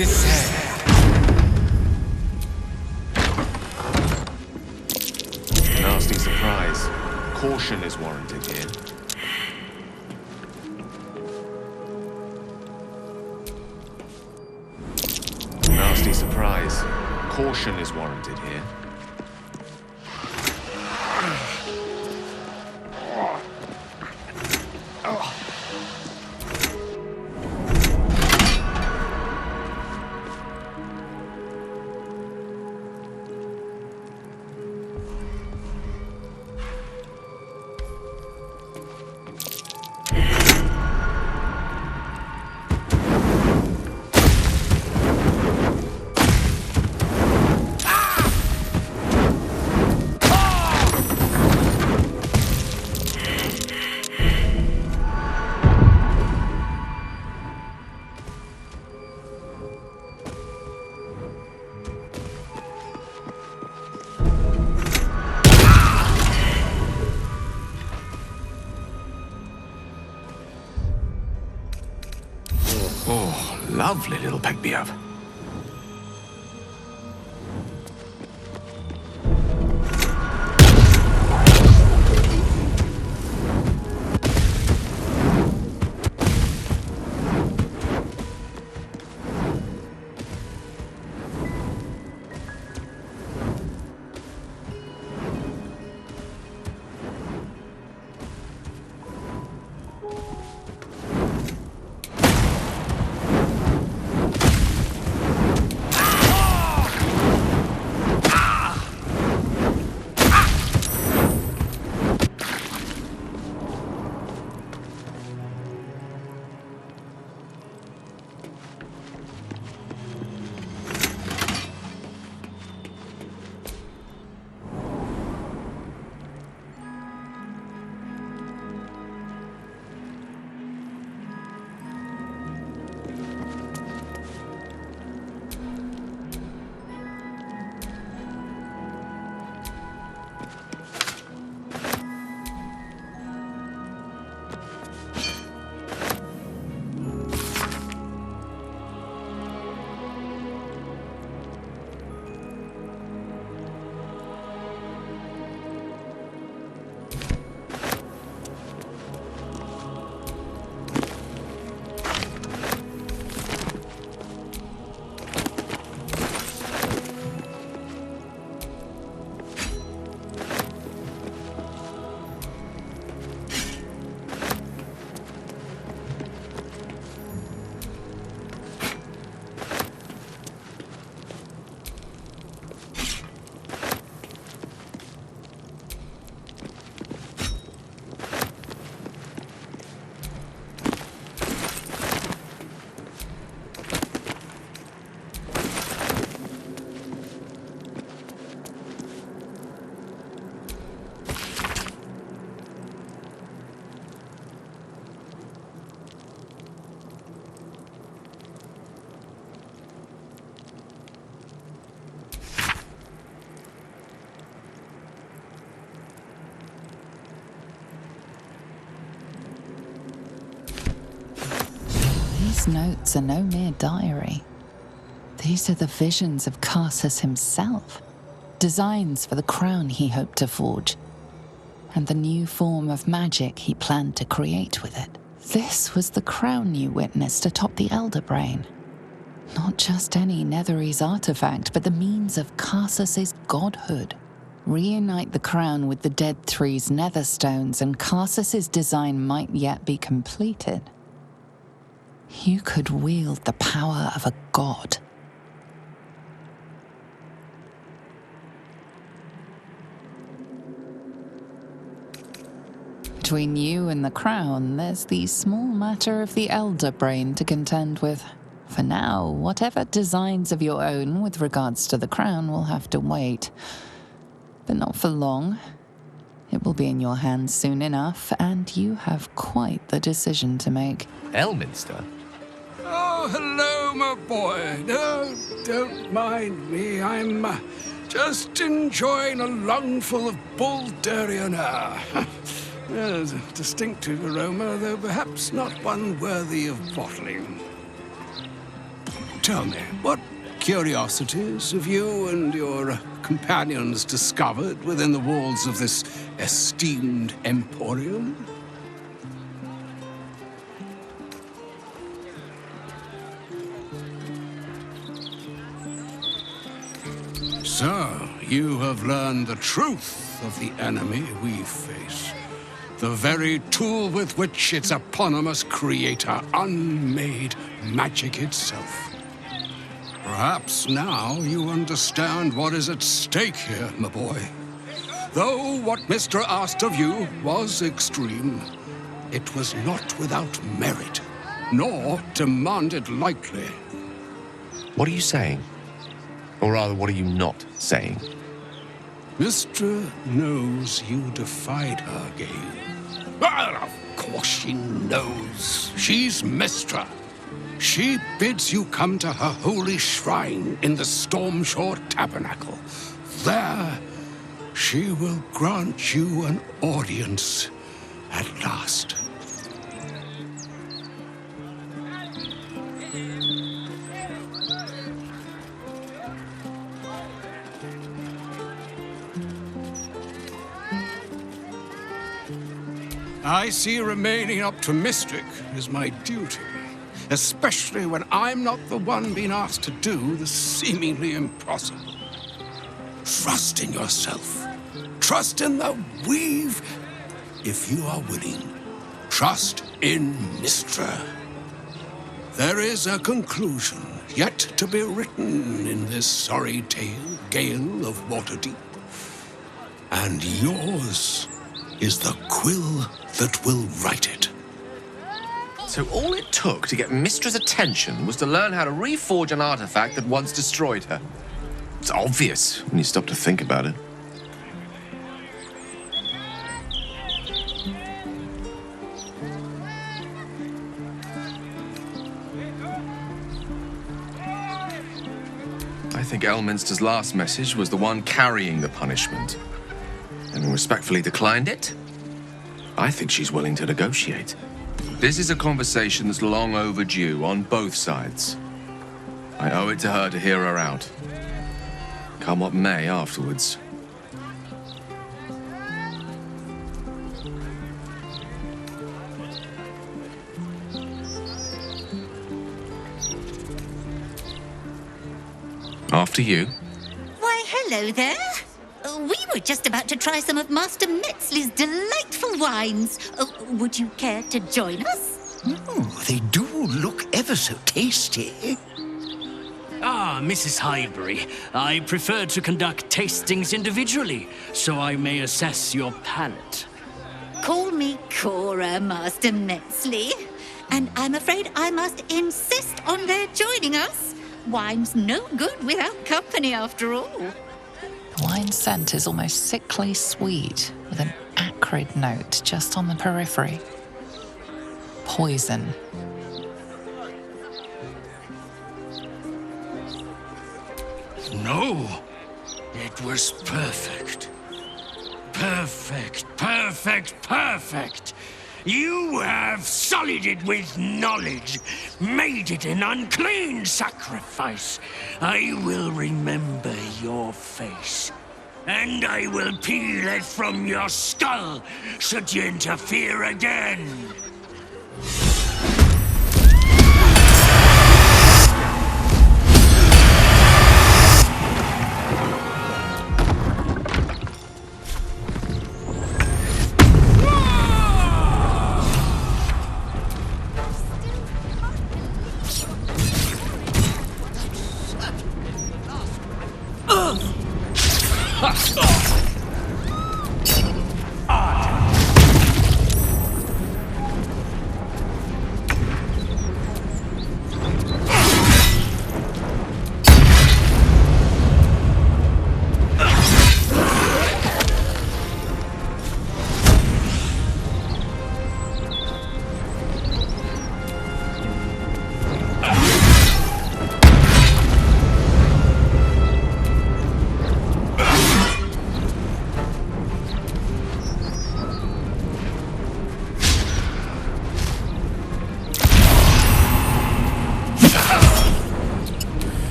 Descend. Nasty surprise. Caution is warranted here. Nasty surprise. Caution is warranted here. Oh, lovely little pick-me-up. These notes are no mere diary. These are the visions of Karsus himself, designs for the crown he hoped to forge, and the new form of magic he planned to create with it. This was the crown you witnessed atop the Elder Brain. Not just any Netherese artifact, but the means of Karsus's godhood. Reunite the crown with the Dead Three's netherstones, and Karsus's design might yet be completed. You could wield the power of a god. Between you and the crown, there's the small matter of the Elder Brain to contend with. For now, whatever designs of your own with regards to the crown will have to wait. But not for long. It will be in your hands soon enough, and you have quite the decision to make. Elminster? Oh, hello, my boy. No, don't mind me. I'm just enjoying a lungful of Baldurian air. There's a distinctive aroma, though perhaps not one worthy of bottling. tell me, what curiosities have you and your companions discovered within the walls of this esteemed emporium? So, you have learned the truth of the enemy we face. The very tool with which its eponymous creator unmade magic itself. Perhaps now you understand what is at stake here, my boy. Though what Mr. asked of you was extreme, it was not without merit, nor demanded lightly. What are you saying? Or rather, what are you not saying? Mistra knows you defied her, Gale. Well, of course she knows. She's Mistra. She bids you come to her holy shrine in the Stormshore Tabernacle. There, she will grant you an audience at last. I see remaining optimistic is my duty, especially when I'm not the one being asked to do the seemingly impossible. Trust in yourself. Trust in the weave, if you are willing. Trust in Mistra. There is a conclusion yet to be written in this sorry tale, Gale of Waterdeep. And yours is the quill that will write it. So all it took to get Mistra's attention was to learn how to reforge an artifact that once destroyed her. It's obvious when you stop to think about it. I think Elminster's last message was the one carrying the punishment. And respectfully declined it. I think she's willing to negotiate. This is a conversation that's long overdue on both sides. I owe it to her to hear her out. Come what may afterwards. After you. Why, hello there. We were just about to try some of Master Metzley's delightful wines. Would you care to join us? Oh, they do look ever so tasty. Ah, Mrs. Highbury, I prefer to conduct tastings individually, so I may assess your palate. Call me Cora, Master Metzley. And I'm afraid I must insist on their joining us. Wine's no good without company, after all. The wine scent is almost sickly sweet, with an acrid note just on the periphery. Poison. No, it was perfect. Perfect, perfect, perfect. You have sullied it with knowledge, made it an unclean sacrifice. I will remember your face, and I will peel it from your skull should you interfere again.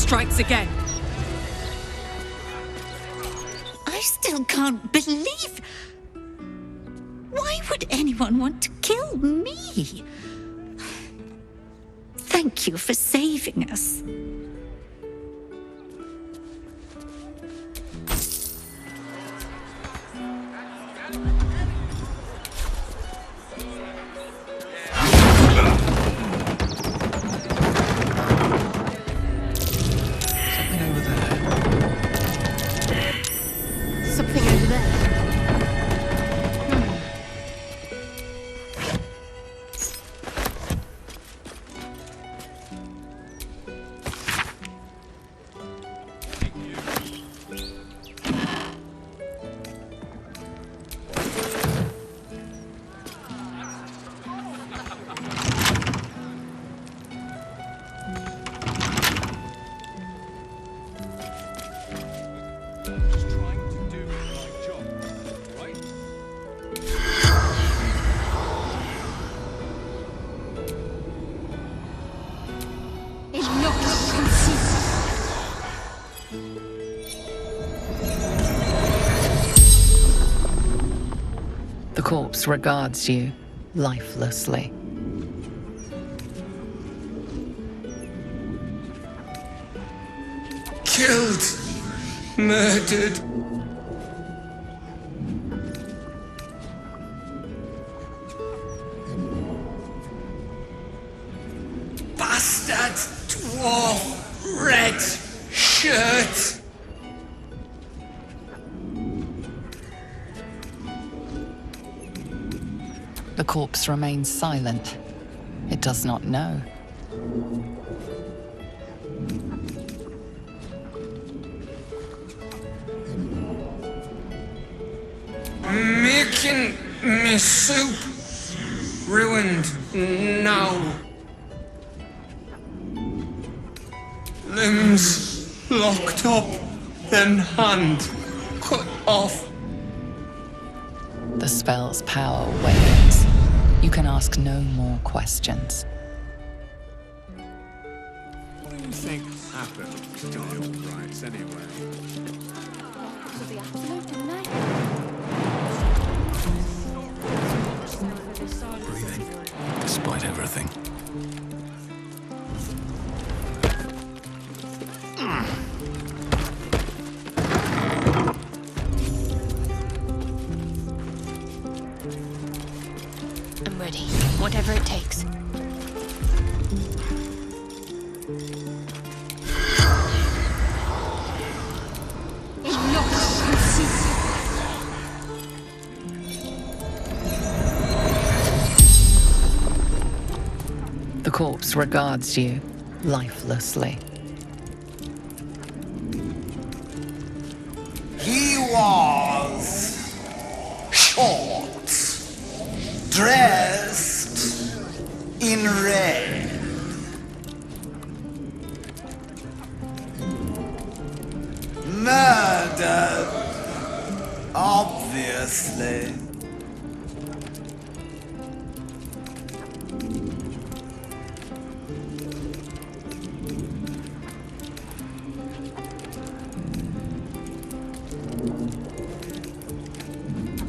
strikes again. I still can't believe... Why would anyone want to kill me? Thank you for saving us. Something over there. The corpse regards you lifelessly. Killed. Murdered. Bastard. Dwarf. Red. Shirt. The corpse remains silent. It does not know. Making me soup. Ruined now. Limbs locked up, then hand cut off. The spell's power wanes. You can ask no more questions. What do you think happened to the Albrights anyway? The absolute, didn't I? Breathing, despite everything. I'm ready. Whatever it takes. The corpse regards you lifelessly. He was short, dressed in red. Murdered, obviously.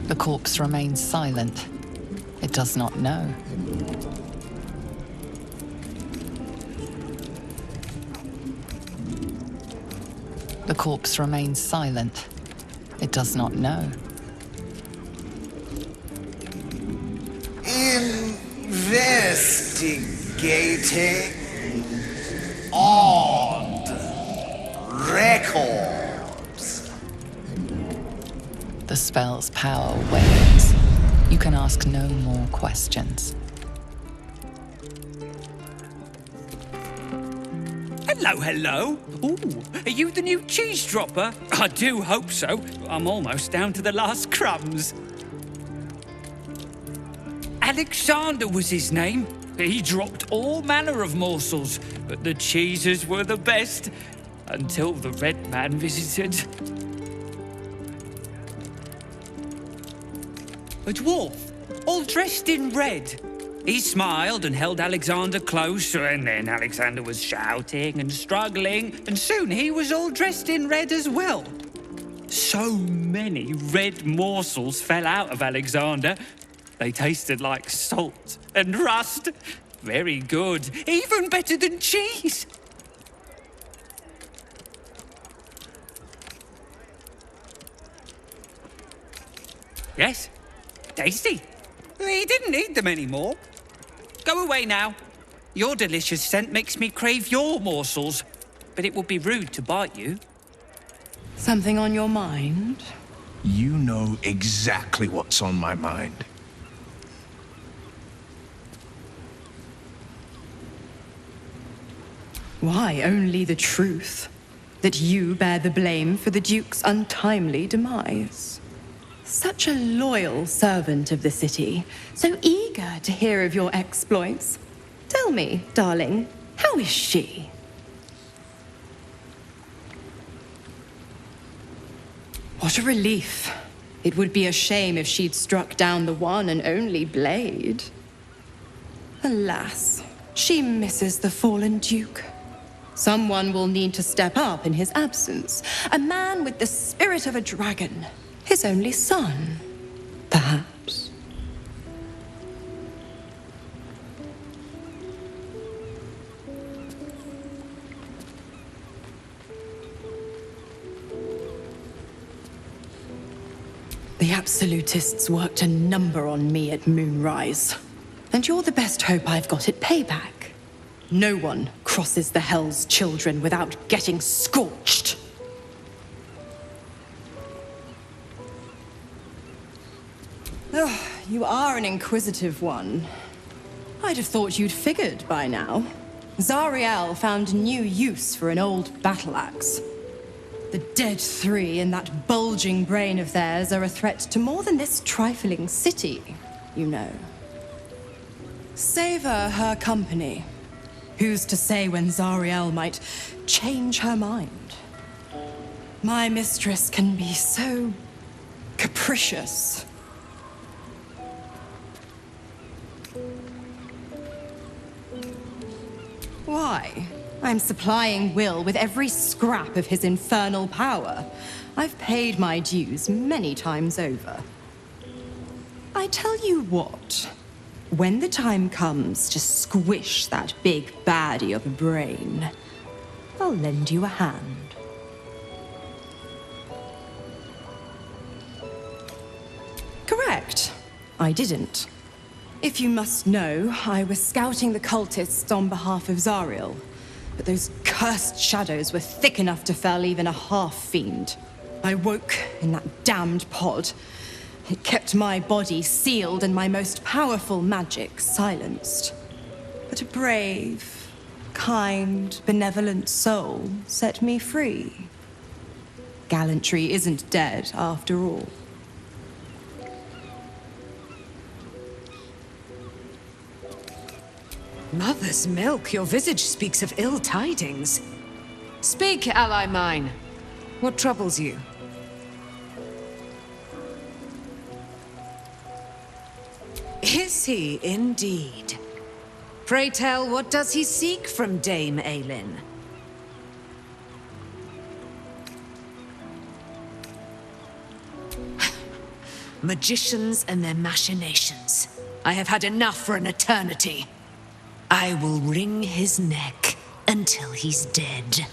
The corpse remains silent. It does not know. The corpse remains silent. It does not know. Investigating odd records. The spell's power wanes. You can ask no more questions. Hello, hello. Ooh, are you the new cheese dropper? I do hope so. I'm almost down to the last crumbs. Alexander was his name. He dropped all manner of morsels, but the cheeses were the best until the Red Man visited. A dwarf, all dressed in red. He smiled and held Alexander closer, and then Alexander was shouting and struggling, and soon he was all dressed in red as well. So many red morsels fell out of Alexander. They tasted like salt and rust. Very good, even better than cheese. Yes, tasty. He didn't eat them anymore. Go away now. Your delicious scent makes me crave your morsels, but it would be rude to bite you. Something on your mind? You know exactly what's on my mind. Why, only the truth. That you bear the blame for the Duke's untimely demise. Such a loyal servant of the city, so eager to hear of your exploits. Tell me, darling, how is she? What a relief. It would be a shame if she'd struck down the one and only blade. Alas, she misses the fallen Duke. Someone will need to step up in his absence. A man with the spirit of a dragon. His only son, perhaps. The Absolutists worked a number on me at Moonrise. And you're the best hope I've got at payback. No one crosses the Hell's Children without getting scorched. Oh, you are an inquisitive one. I'd have thought you'd figured by now. Zariel found new use for an old battle axe. The dead three in that bulging brain of theirs are a threat to more than this trifling city, you know. Savor her company. Who's to say when Zariel might change her mind? My mistress can be so capricious. Why? I'm supplying Will with every scrap of his infernal power. I've paid my dues many times over. I tell you what, when the time comes to squish that big baddie of a brain, I'll lend you a hand. Correct. I didn't. If you must know, I was scouting the cultists on behalf of Zariel. But those cursed shadows were thick enough to fell even a half-fiend. I woke in that damned pod. It kept my body sealed and my most powerful magic silenced. But a brave, kind, benevolent soul set me free. Gallantry isn't dead, after all. Mother's milk, your visage speaks of ill tidings. Speak, ally mine. What troubles you? Is he indeed? Pray tell, what does he seek from Dame Aelin? Magicians and their machinations. I have had enough for an eternity. I will wring his neck until he's dead.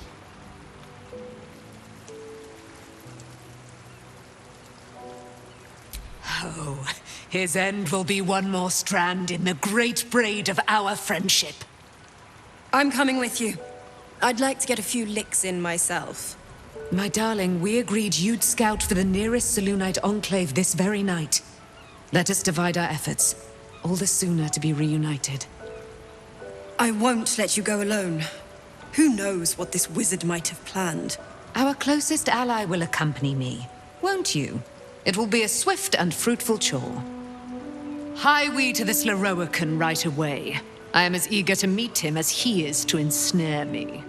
Oh, his end will be one more strand in the great braid of our friendship. I'm coming with you. I'd like to get a few licks in myself. My darling, we agreed you'd scout for the nearest Selûnite enclave this very night. Let us divide our efforts. All the sooner to be reunited. I won't let you go alone. Who knows what this wizard might have planned? Our closest ally will accompany me, won't you? It will be a swift and fruitful chore. Hie we to this Leroican right away. I am as eager to meet him as he is to ensnare me.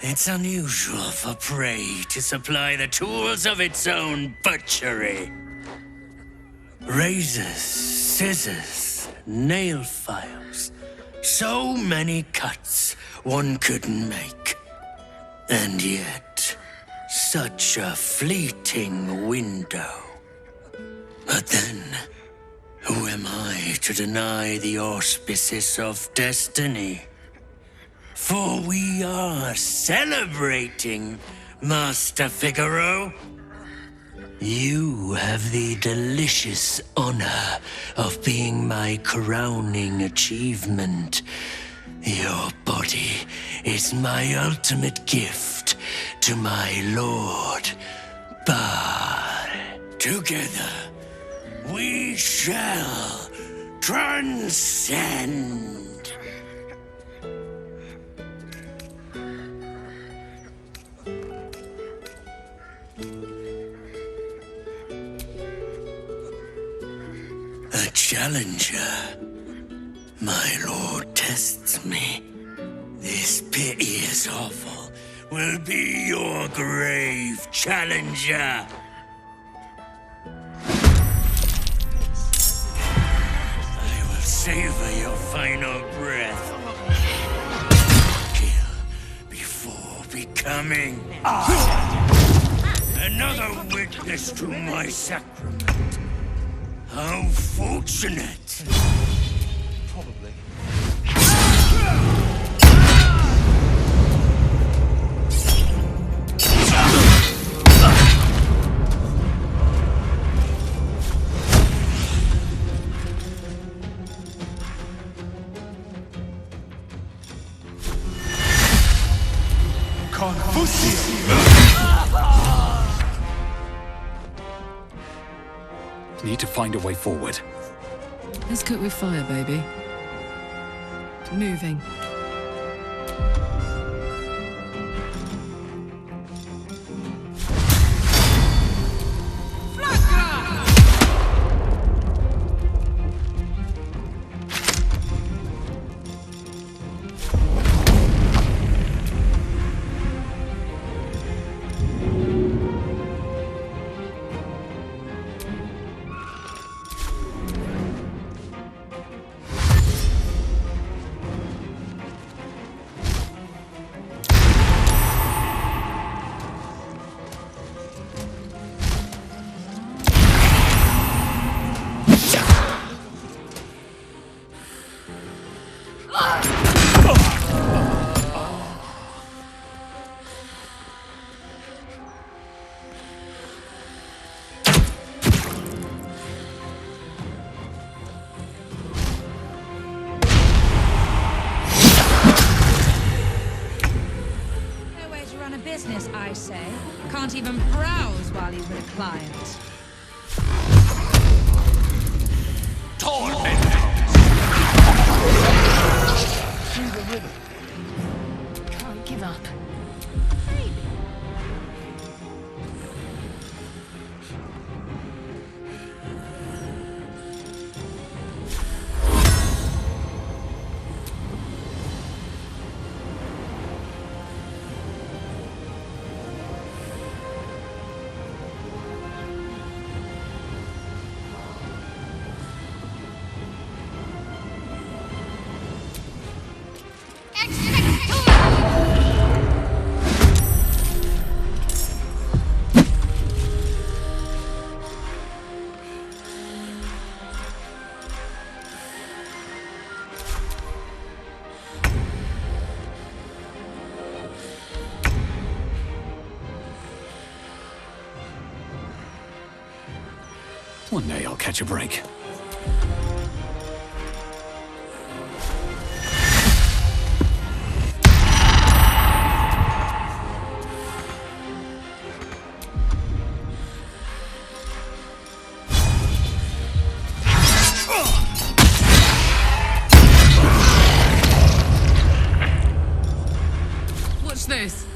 It's unusual for prey to supply the tools of its own butchery. Razors, scissors, nail files. So many cuts one couldn't make. And yet, such a fleeting window. But then, who am I to deny the auspices of destiny? For we are celebrating, Master Figaro. You have the delicious honor of being my crowning achievement. Your body is my ultimate gift to my lord, Bar. Together, we shall transcend. A challenger. My lord tests me. This piteous hovel will be your grave, challenger. I will savor your final breath. Kill before becoming. Another witness to my sacrament. How fortunate! Probably. Need to find a way forward. Let's cook with fire, baby. Moving. Business, I say. Can't even browse while he's with a client. Through the river. Can't give up. One day I'll catch a break. Watch this.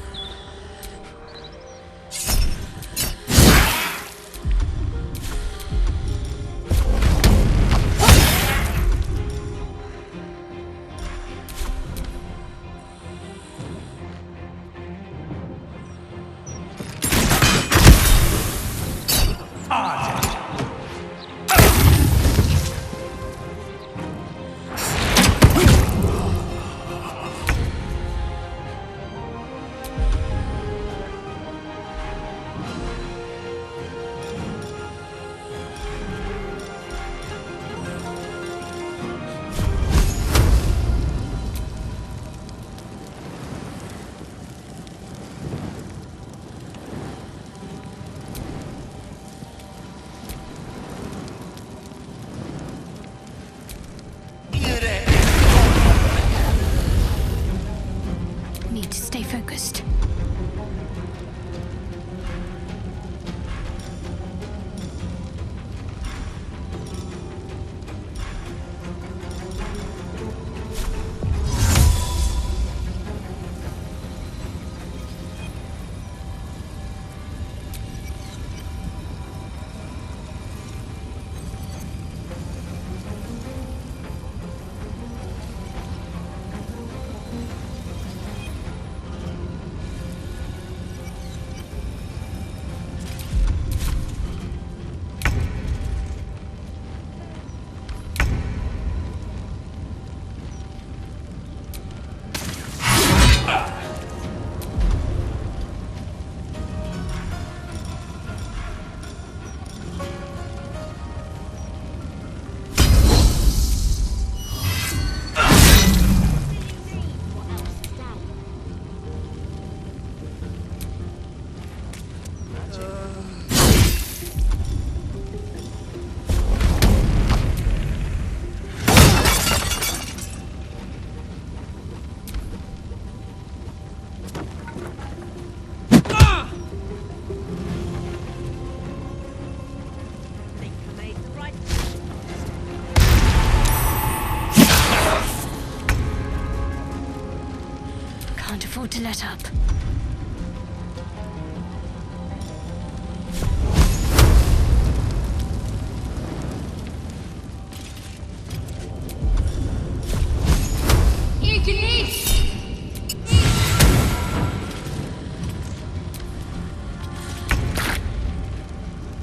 afford to let up.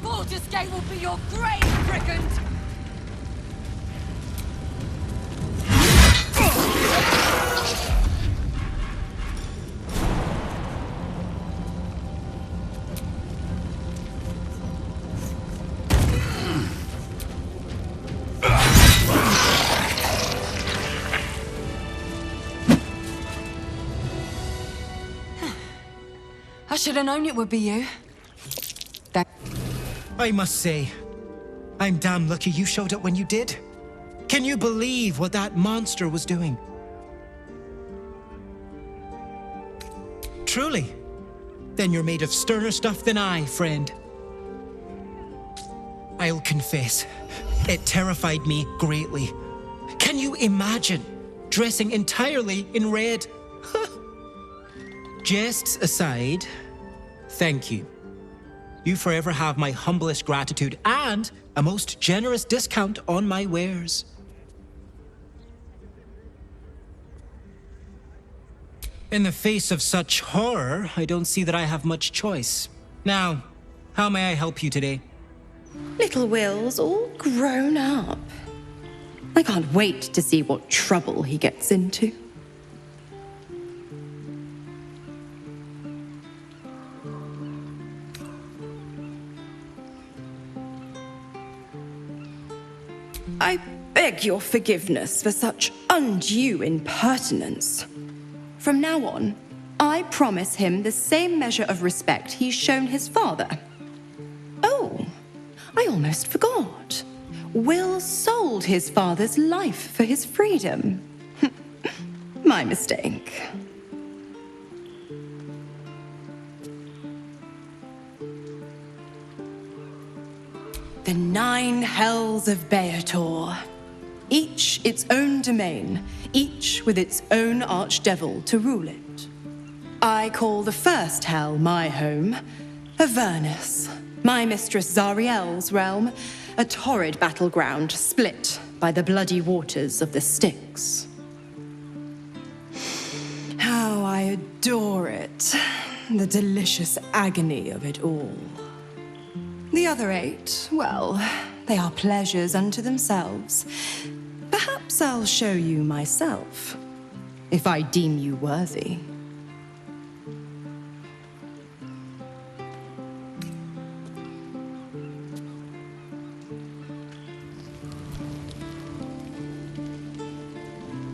Baldur's Gate will be your grave, brigand! I should have known it would be you. I must say, I'm damn lucky you showed up when you did. Can you believe what that monster was doing? Truly. Then you're made of sterner stuff than I, friend. I'll confess, it terrified me greatly. Can you imagine dressing entirely in red? Jests aside, thank you. You forever have my humblest gratitude and a most generous discount on my wares. In the face of such horror, I don't see that I have much choice. Now, how may I help you today? Little Will's all grown up. I can't wait to see what trouble he gets into. I beg your forgiveness for such undue impertinence. From now on, I promise him the same measure of respect he's shown his father. Oh, I almost forgot. Will sold his father's life for his freedom. My mistake. The 9 hells of Beator. Each its own domain, each with its own archdevil to rule it. I call the first hell my home, Avernus, my mistress Zariel's realm, a torrid battleground split by the bloody waters of the Styx. How I adore it, the delicious agony of it all. The other 8, well, they are pleasures unto themselves. Perhaps I'll show you myself, if I deem you worthy.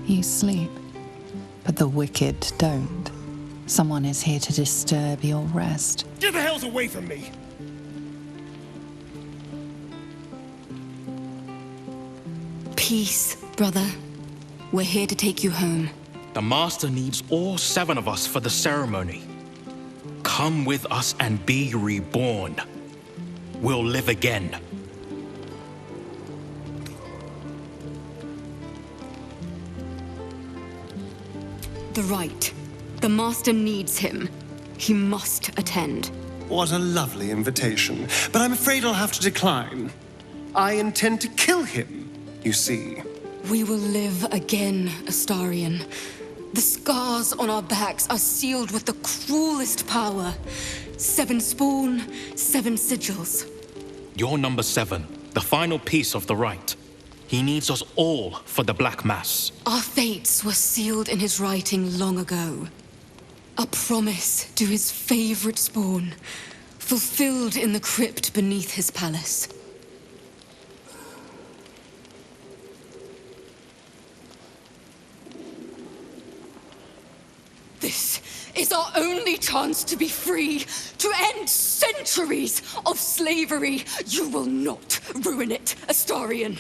You sleep, but the wicked don't. Someone is here to disturb your rest. Get the hells away from me! Peace, brother. We're here to take you home. The Master needs all 7 of us for the ceremony. Come with us and be reborn. We'll live again. The rite. The Master needs him. He must attend. What a lovely invitation. But I'm afraid I'll have to decline. I intend to kill him, you see. We will live again, Astarion. The scars on our backs are sealed with the cruelest power. 7 spawn, 7 sigils. You're number 7, the final piece of the rite. He needs us all for the Black Mass. Our fates were sealed in his writing long ago. A promise to his favorite spawn, fulfilled in the crypt beneath his palace. This is our only chance to be free, to end centuries of slavery. You will not ruin it, Astarion.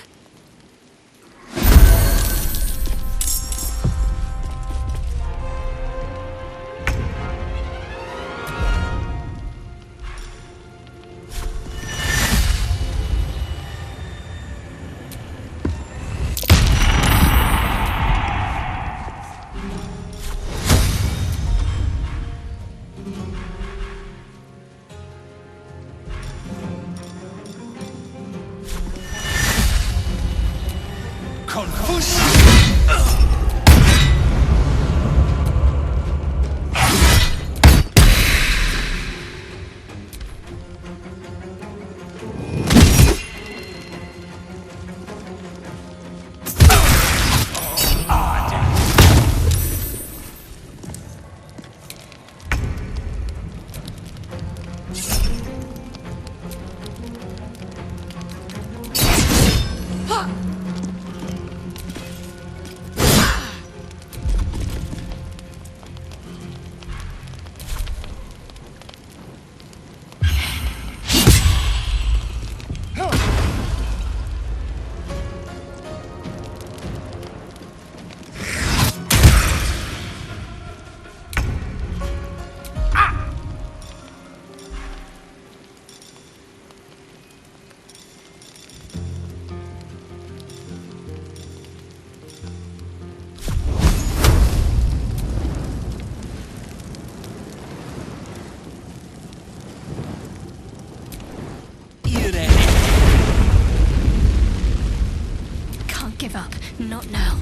Can't give up. Not now.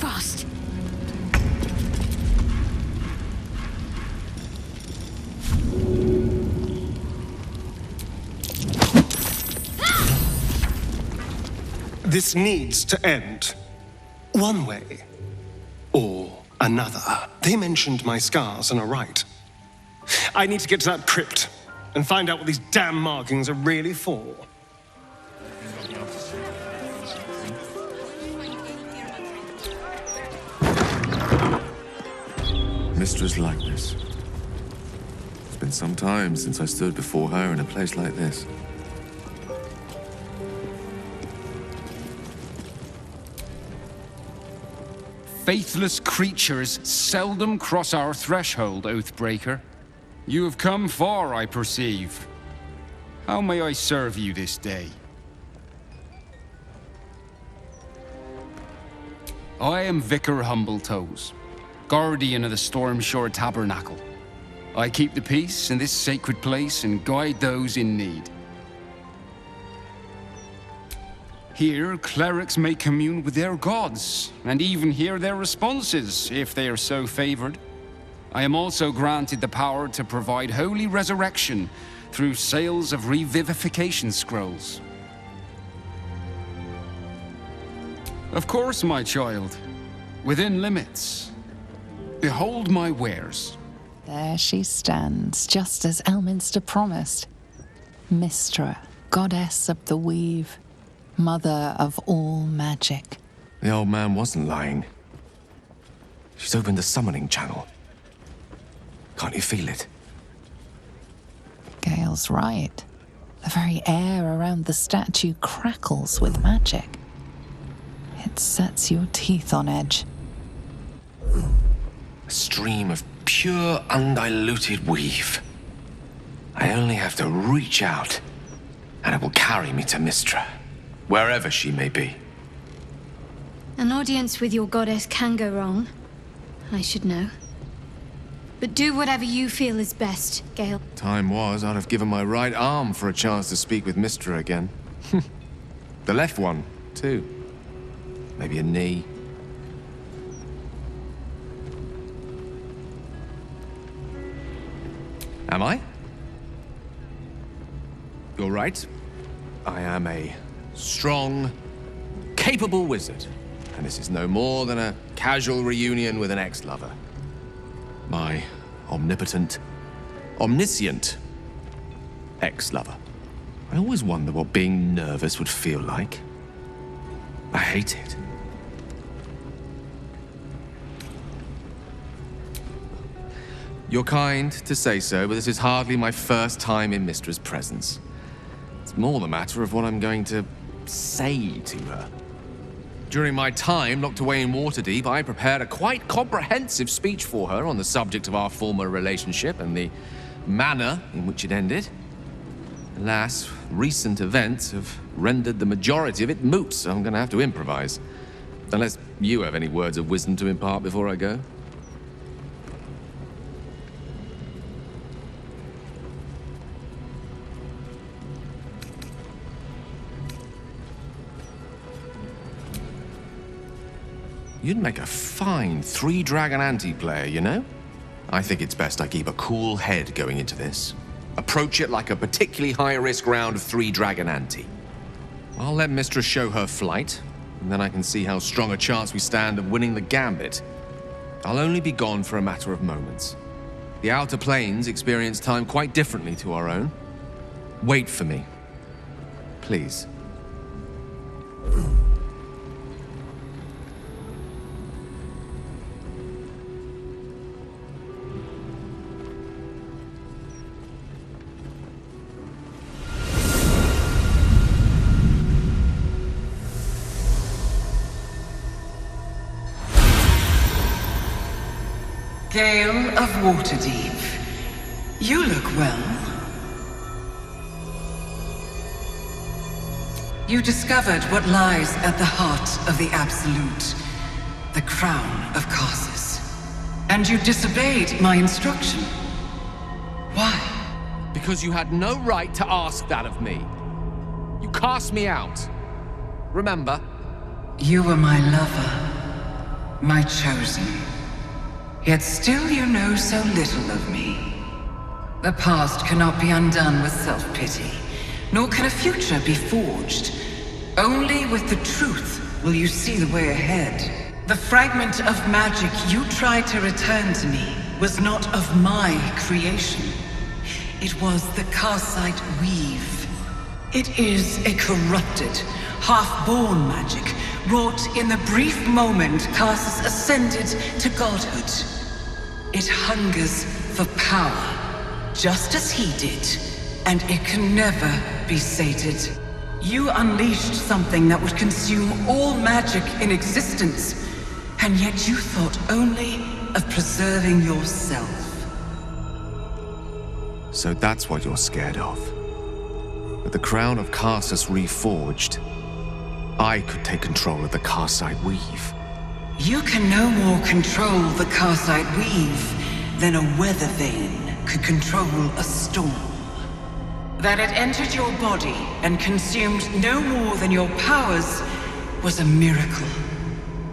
Fast. This needs to end. One way or another. They mentioned my scars and are right. I need to get to that crypt and find out what these damn markings are really for. Mistra's likeness. It's been some time since I stood before her in a place like this. Faithless creatures seldom cross our threshold, Oathbreaker. You have come far, I perceive. How may I serve you this day? I am Vicar Humbletoes, guardian of the Stormshore Tabernacle. I keep the peace in this sacred place and guide those in need. Here, clerics may commune with their gods, and even hear their responses, if they are so favored. I am also granted the power to provide holy resurrection through sales of revivification scrolls. Of course, my child, within limits. Behold my wares. There she stands, just as Elminster promised. Mistra, goddess of the weave, mother of all magic. The old man wasn't lying. She's opened the summoning channel. Can't you feel it? Gale's right. The very air around the statue crackles with magic. It sets your teeth on edge. A stream of pure, undiluted weave. I only have to reach out, and it will carry me to Mistra, wherever she may be. An audience with your goddess can go wrong. I should know. But do whatever you feel is best, Gale. Time was, I'd have given my right arm for a chance to speak with Mystra again. The left one, too. Maybe a knee. Am I? You're right. I am a strong, capable wizard. And this is no more than a casual reunion with an ex-lover. My omnipotent, omniscient ex-lover. I always wonder what being nervous would feel like. I hate it. You're kind to say so, but this is hardly my first time in Mystra's presence. It's more the matter of what I'm going to say to her. During my time locked away in Waterdeep, I prepared a quite comprehensive speech for her on the subject of our former relationship and the manner in which it ended. Alas, recent events have rendered the majority of it moot, so I'm going to have to improvise. Unless you have any words of wisdom to impart before I go. You'd make a fine three-dragon anti-player, you know? I think it's best I keep a cool head going into this. Approach it like a particularly high-risk round of three-dragon ante. I'll let Mystra show her flight, and then I can see how strong a chance we stand of winning the gambit. I'll only be gone for a matter of moments. The Outer Planes experience time quite differently to our own. Wait for me. Please. Gale of Waterdeep, you look well. You discovered what lies at the heart of the Absolute, the crown of Karsus. And you disobeyed my instruction. Why? Because you had no right to ask that of me. You cast me out. Remember? You were my lover, my chosen. Yet still you know so little of me. The past cannot be undone with self-pity, nor can a future be forged. Only with the truth will you see the way ahead. The fragment of magic you tried to return to me was not of my creation. It was the Karsite Weave. It is a corrupted, half-born magic, wrought in the brief moment Karsus ascended to godhood. It hungers for power, just as he did, and it can never be sated. You unleashed something that would consume all magic in existence, and yet you thought only of preserving yourself. So that's what you're scared of. With the crown of Karsus reforged, I could take control of the Karsite Weave. You can no more control the Karsite Weave than a weather vane could control a storm. That it entered your body and consumed no more than your powers was a miracle.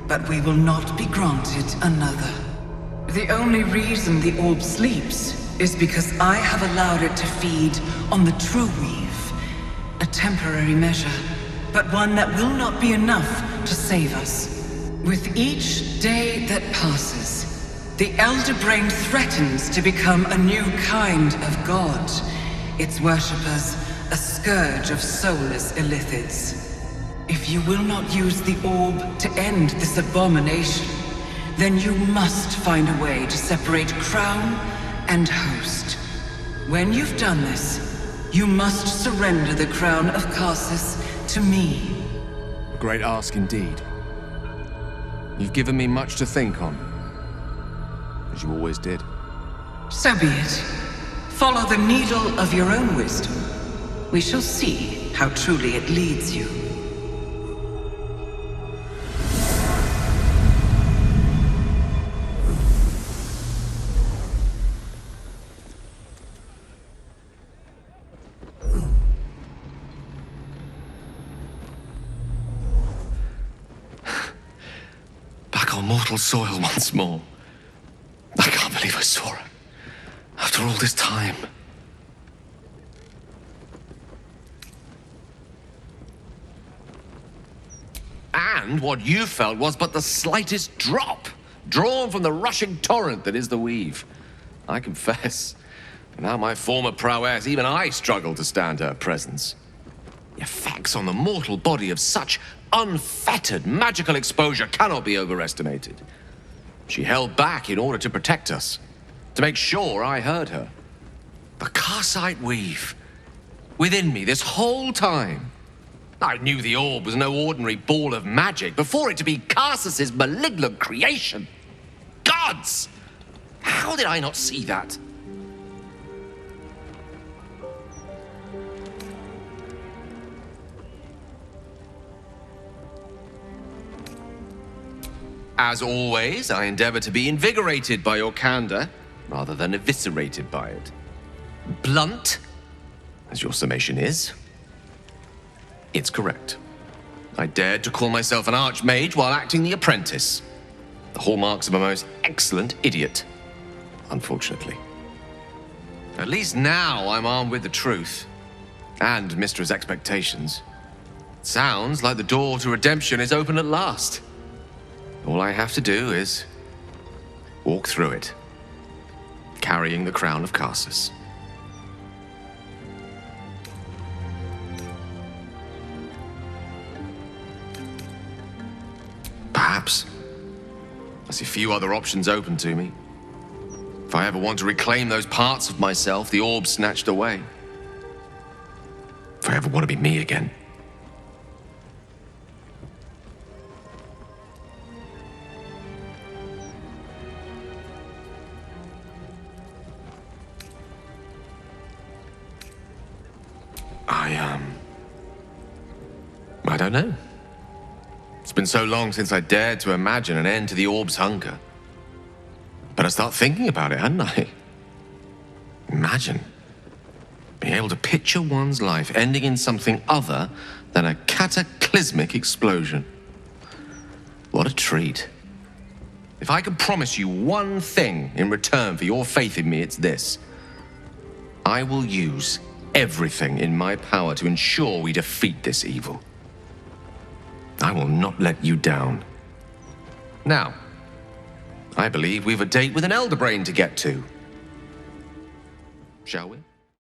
But we will not be granted another. The only reason the orb sleeps is because I have allowed it to feed on the true weave. A temporary measure, but one that will not be enough to save us. With each day that passes, the Elder Brain threatens to become a new kind of god. Its worshippers, a scourge of soulless illithids. If you will not use the orb to end this abomination, then you must find a way to separate crown and host. When you've done this, you must surrender the crown of Karsus to me. A great ask indeed. You've given me much to think on, as you always did. So be it. Follow the needle of your own wisdom. We shall see how truly it leads you. mortal soil once more. I can't believe I saw her. After all this time. And what you felt was but the slightest drop, drawn from the rushing torrent that is the weave. I confess, without my former prowess, even I struggle to stand her presence. The effects on the mortal body of such unfettered magical exposure cannot be overestimated. She held back in order to protect us, to make sure I heard her. The Karsite weave, within me this whole time. I knew the orb was no ordinary ball of magic before it to be Karsus's malignant creation. Gods! How did I not see that? As always, I endeavor to be invigorated by your candor, rather than eviscerated by it. Blunt, as your summation is, it's correct. I dared to call myself an archmage while acting the apprentice. The hallmarks of a most excellent idiot, unfortunately. At least now I'm armed with the truth, and Mistra's expectations. Sounds like the door to redemption is open at last. All I have to do is walk through it, carrying the crown of Karsus. Perhaps. I see few other options open to me. If I ever want to reclaim those parts of myself the orb snatched away. If I ever want to be me again. I don't know. It's been so long since I dared to imagine an end to the orb's hunger. But I start thinking about it, hadn't I? Imagine being able to picture one's life ending in something other than a cataclysmic explosion. What a treat. If I could promise you one thing in return for your faith in me, it's this. I will use everything in my power to ensure we defeat this evil. I will not let you down. Now, I believe we've a date with an Elder Brain to get to. Shall we?